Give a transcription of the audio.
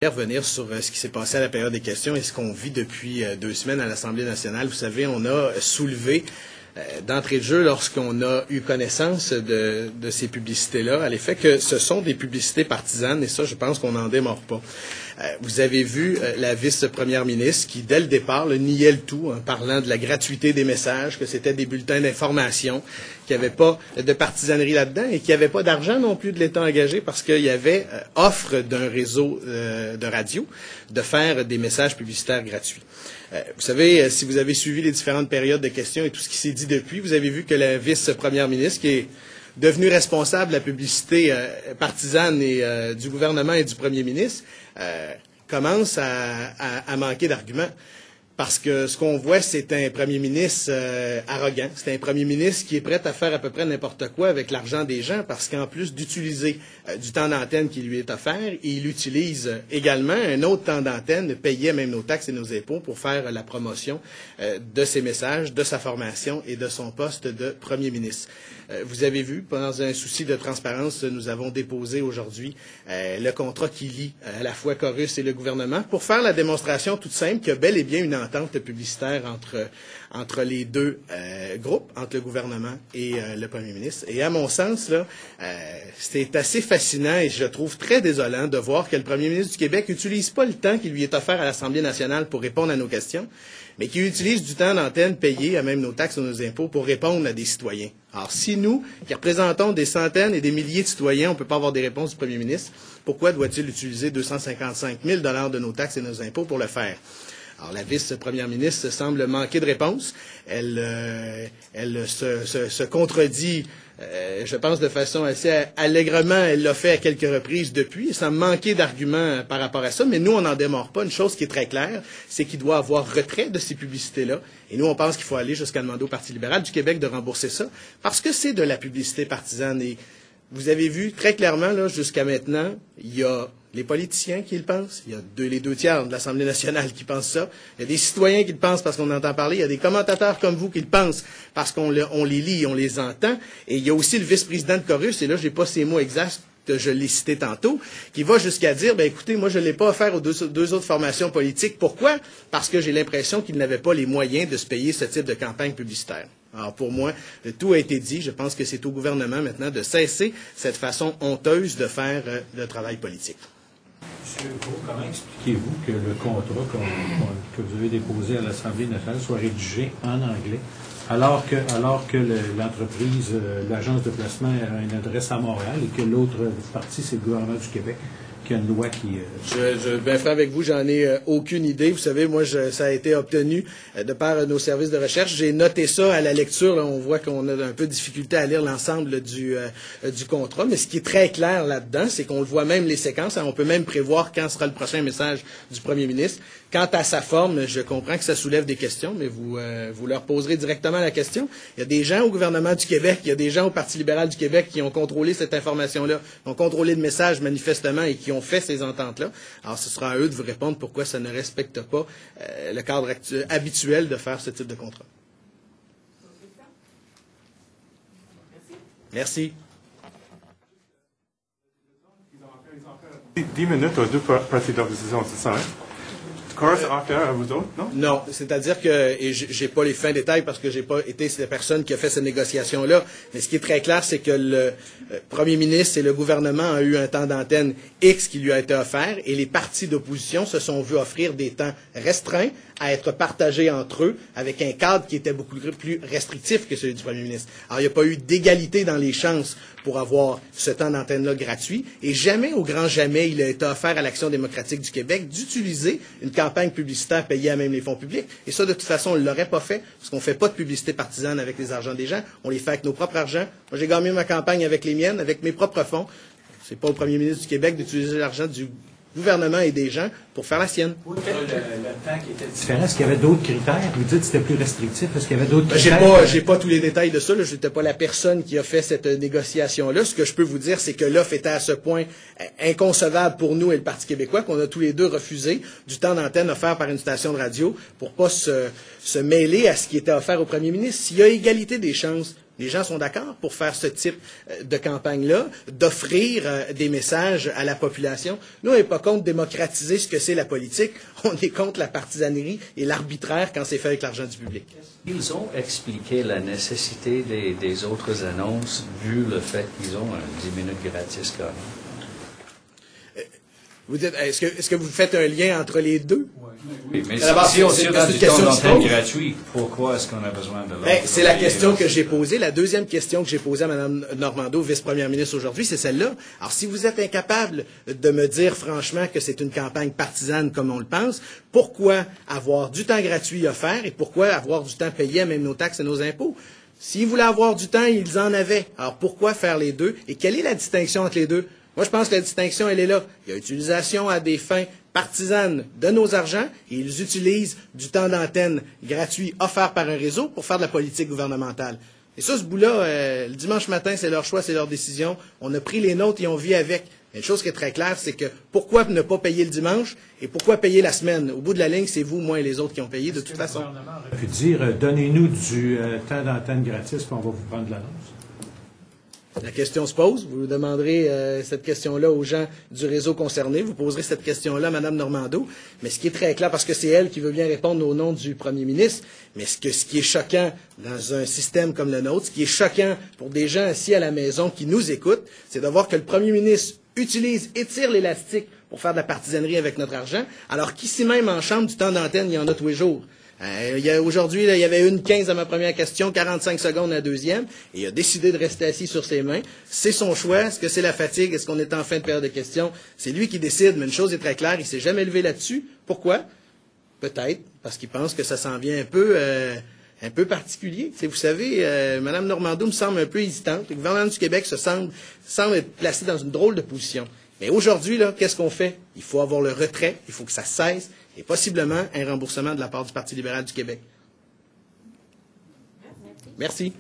Revenir sur ce qui s'est passé à la période des questions et ce qu'on vit depuis 2 semaines à l'Assemblée nationale. Vous savez, on a soulevé d'entrée de jeu, lorsqu'on a eu connaissance de ces publicités-là, à l'effet que ce sont des publicités partisanes, et ça, je pense qu'on n'en démord pas. Vous avez vu la vice-première ministre qui, dès le départ, niait le tout en parlant de la gratuité des messages, que c'était des bulletins d'information, qu'il n'y avait pas de partisanerie là-dedans et qu'il n'y avait pas d'argent non plus de l'État engagé parce qu'il y avait offre d'un réseau de radio de faire des messages publicitaires gratuits. Vous savez, si vous avez suivi les différentes périodes de questions et tout ce qui s'est dit depuis, vous avez vu que la vice-première ministre, qui est devenue responsable de la publicité partisane et du gouvernement et du premier ministre, commence à manquer d'arguments. Parce que ce qu'on voit, c'est un premier ministre arrogant. C'est un premier ministre qui est prêt à faire à peu près n'importe quoi avec l'argent des gens, parce qu'en plus d'utiliser du temps d'antenne qui lui est offert, il utilise également un autre temps d'antenne, payait même nos taxes et nos impôts pour faire la promotion de ses messages, de sa formation et de son poste de premier ministre. Vous avez vu, dans un souci de transparence, nous avons déposé aujourd'hui le contrat qui lie à la fois Corus et le gouvernement pour faire la démonstration toute simple qu'il y a bel et bien une entente publicitaire entre les deux groupes, entre le gouvernement et le premier ministre. Et à mon sens, là, c'est assez fascinant et je trouve très désolant de voir que le premier ministre du Québec n'utilise pas le temps qui lui est offert à l'Assemblée nationale pour répondre à nos questions, mais qui utilise du temps d'antenne payé à même nos taxes et nos impôts pour répondre à des citoyens. Alors, si nous, qui représentons des centaines et des milliers de citoyens, on ne peut pas avoir des réponses du premier ministre, pourquoi doit-il utiliser 255 000 $ de nos taxes et nos impôts pour le faire? Alors, la vice-première ministre semble manquer de réponse. Elle se contredit, je pense, de façon assez allègrement. Elle l'a fait à quelques reprises depuis. Ça manquait d'arguments par rapport à ça, mais nous, on n'en démord pas. Une chose qui est très claire, c'est qu'il doit avoir retrait de ces publicités-là. Et nous, on pense qu'il faut aller jusqu'à demander au Parti libéral du Québec de rembourser ça, parce que c'est de la publicité partisane. Et vous avez vu très clairement, là, jusqu'à maintenant, il y a les politiciens qui le pensent, il y a les 2/3 de l'Assemblée nationale qui pensent ça, il y a des citoyens qui le pensent parce qu'on entend parler, il y a des commentateurs comme vous qui le pensent parce qu'on les lit, on les entend, et il y a aussi le vice-président de Corus, et là, je n'ai pas ces mots exacts, je l'ai cité tantôt, qui va jusqu'à dire, ben écoutez, moi je ne l'ai pas offert aux deux autres formations politiques. Pourquoi? Parce que j'ai l'impression qu'ils n'avaient pas les moyens de se payer ce type de campagne publicitaire. Alors pour moi, tout a été dit. Je pense que c'est au gouvernement maintenant de cesser cette façon honteuse de faire le travail politique. M. Legault, comment expliquez-vous que le contrat que vous avez déposé à l'Assemblée nationale soit rédigé en anglais, alors que l'entreprise, l'agence de placement a une adresse à Montréal et que l'autre partie, c'est le gouvernement du Québec, qui a une loi qui... Je vais bien franc avec vous, j'en ai aucune idée. Vous savez, moi, ça a été obtenu de par nos services de recherche. J'ai noté ça à la lecture. Là, on voit qu'on a un peu de difficulté à lire l'ensemble du contrat. Mais ce qui est très clair là-dedans, c'est qu'on le voit même les séquences. On peut même prévoir quand sera le prochain message du premier ministre. Quant à sa forme, je comprends que ça soulève des questions, mais vous leur poserez directement la question. Il y a des gens au gouvernement du Québec, il y a des gens au Parti libéral du Québec qui ont contrôlé cette information-là, qui ont contrôlé le message manifestement et qui ont fait ces ententes-là. Alors, ce sera à eux de vous répondre pourquoi ça ne respecte pas le cadre habituel de faire ce type de contrat. Merci. 10 minutes aux deux parties d'opposition, c'est ça, hein? Corus a affaire à vous autres, non? Non, c'est-à-dire que, et j'ai pas les fins détails parce que j'ai pas été la personne qui a fait cette négociation-là, mais ce qui est très clair, c'est que le premier ministre et le gouvernement ont eu un temps d'antenne X qui lui a été offert et les partis d'opposition se sont vus offrir des temps restreints à être partagés entre eux avec un cadre qui était beaucoup plus restrictif que celui du premier ministre. Alors, il n'y a pas eu d'égalité dans les chances pour avoir ce temps d'antenne-là gratuit et jamais, au grand jamais, il a été offert à l'Action démocratique du Québec d'utiliser une campagne publicitaire payée à même les fonds publics. Et ça, de toute façon, on ne l'aurait pas fait parce qu'on ne fait pas de publicité partisane avec les argents des gens. On les fait avec nos propres argents. Moi, j'ai gagné ma campagne avec les miennes, avec mes propres fonds. C'est pas au premier ministre du Québec d'utiliser l'argent du gouvernement et des gens pour faire la sienne. Oui, le temps qui était différent, est-ce qu'il y avait d'autres critères? Vous dites que c'était plus restrictif. Est-ce qu'il y avait d'autres critères? J'ai pas tous les détails de ça. Je n'étais pas la personne qui a fait cette négociation-là. Ce que je peux vous dire, c'est que l'offre était à ce point inconcevable pour nous et le Parti québécois qu'on a tous les deux refusé du temps d'antenne offert par une station de radio pour pas se mêler à ce qui était offert au premier ministre. S'il y a égalité des chances Les gens sont d'accord pour faire ce type de campagne-là, d'offrir des messages à la population. Nous, on n'est pas contre démocratiser ce que c'est la politique. On est contre la partisanerie et l'arbitraire quand c'est fait avec l'argent du public. Ils ont expliqué la nécessité des autres annonces vu le fait qu'ils ont un 10 minutes gratis quand même. Vous dites, est-ce que vous faites un lien entre les deux? Oui, mais si on a du temps d'antenne gratuit, pourquoi est-ce qu'on a besoin de l'autre? C'est la question que j'ai posée. La deuxième question que j'ai posée à Mme Normando, vice-première ministre aujourd'hui, c'est celle-là. Alors, si vous êtes incapable de me dire franchement que c'est une campagne partisane comme on le pense, pourquoi avoir du temps gratuit offert et pourquoi avoir du temps payé à même nos taxes et nos impôts? S'ils voulaient avoir du temps, ils en avaient. Alors, pourquoi faire les deux? Et quelle est la distinction entre les deux? Moi, je pense que la distinction, elle est là. Il y a utilisation à des fins partisanes de nos argents et ils utilisent du temps d'antenne gratuit offert par un réseau pour faire de la politique gouvernementale. Et ça, ce bout-là, le dimanche matin, c'est leur choix, c'est leur décision. On a pris les nôtres et on vit avec. Une chose qui est très claire, c'est que pourquoi ne pas payer le dimanche et pourquoi payer la semaine? Au bout de la ligne, c'est vous, moi et les autres qui ont payé de toute façon. Le gouvernement aurait pu dire, donnez-nous du temps d'antenne gratis, puis on va vous prendre l'annonce. La question se pose. Vous demanderez cette question-là aux gens du réseau concerné. Vous poserez cette question-là à Mme Normando. Mais ce qui est très clair, parce que c'est elle qui veut bien répondre au nom du premier ministre, mais ce qui est choquant dans un système comme le nôtre, ce qui est choquant pour des gens assis à la maison qui nous écoutent, c'est de voir que le premier ministre étire l'élastique pour faire de la partisanerie avec notre argent, alors qu'ici même en chambre, du temps d'antenne, il y en a tous les jours. Aujourd'hui, il y avait 15 à ma première question, 45 secondes à la deuxième, et il a décidé de rester assis sur ses mains. C'est son choix. Est-ce que c'est la fatigue? Est-ce qu'on est en fin de période de questions? C'est lui qui décide, mais une chose est très claire, il s'est jamais levé là-dessus. Pourquoi? Peut-être parce qu'il pense que ça s'en vient un peu particulier. Vous savez, Mme Normando me semble un peu hésitante. Le gouvernement du Québec semble être placé dans une drôle de position. Mais aujourd'hui, là, qu'est-ce qu'on fait? Il faut avoir le retrait, il faut que ça cesse, et possiblement un remboursement de la part du Parti libéral du Québec. Merci.